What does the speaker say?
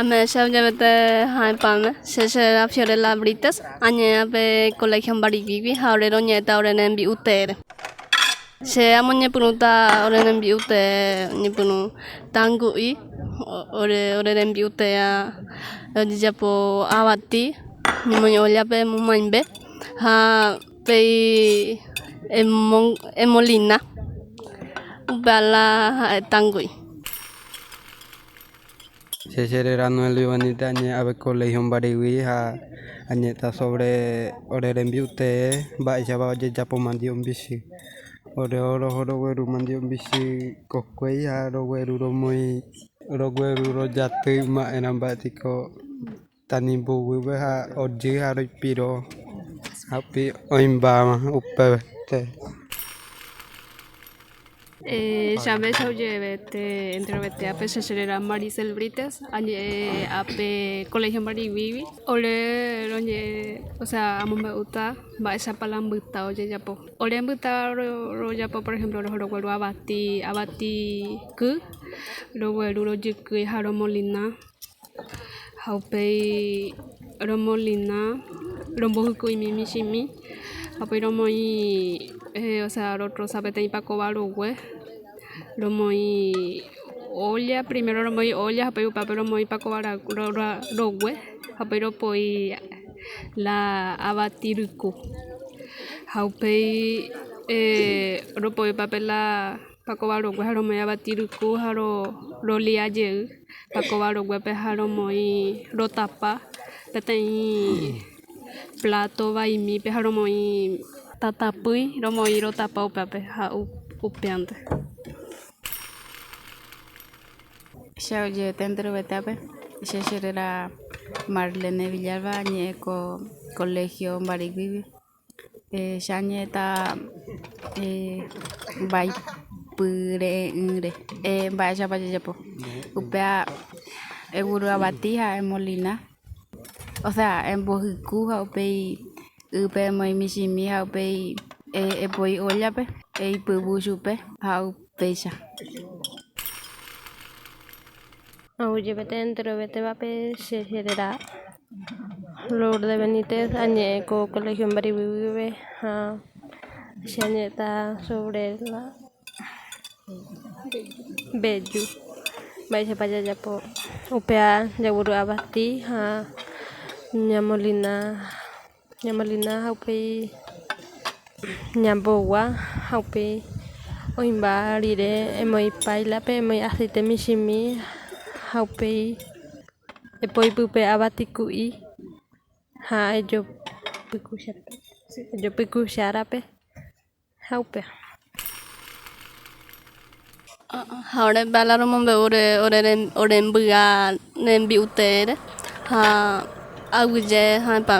me llevete hai palme, se fiore la britas, anye be colegio barigivi, haure roñeta orenen bi utere. Se amonye punuta orenen bi ute, nye punu tangui, orenen bi ute ya, japo awati, nyemonye olya be mumaimbe, ha be emolina, ubala tangui. Se cererano el vivanita añe abe colegio bariwi ha añe ta sobre oreren biute ba jaba je japo mandi umbisi oro weru mandi umbisi kokwei ha ro weru ro moi ro weru ro jatu ma enamba tiko tanimbu wiwe ha oji ha ro piro happy oimba uppe te Xabe xauye bete entre bete ape xexerera Maricel Brites ape colegio Marivivi ole roñe o sea amombe uta ba esa palambuta oye yapo ole mbuta ro yapo por ejemplo ro guero abati ku ro guero ro yukui haro molina haupei ro molina rombo ku mimi shimi haupei ro moi o sea otro sabete ipaco barugüe romoi olla primero romoi olla haupei papel romoi paco barugüe haupei ro poi la abatiruku haupei ro poi papel la paco barugüe romoi abatiruku ro liaye paco barugüe pe romoi ro tapa petei plato vaimi pe romoi tatapui romoi ro tapa upape ha upiante. Xauye dentro betape xexerera Marlene Villalba ñeco colegio Barigvivi xañeta bai pure ngre bai xapa yapo upea eguru abatija en Molina o sea en Bojicuja upei upe moi mishimi ha upei epoi ollape ipubu chupe ha upeixa. Oye, vete entero, vete vape se gerera. Lourdes Benítez, añeco colegio en Baribibe, se añeta sobre la Bellu. Vais a para allá por Upea, Yaguru Abati, Ñamolina, Haupei, Ñambowa, Haupei, Oimbarire, Emoi Pailape, Emoi Aceite Mishimi. Haupei epoi pupe abatikui ha yo piku xarape haupe Ahora bailar mombe ore mbua nembi utere ha aguye ha pa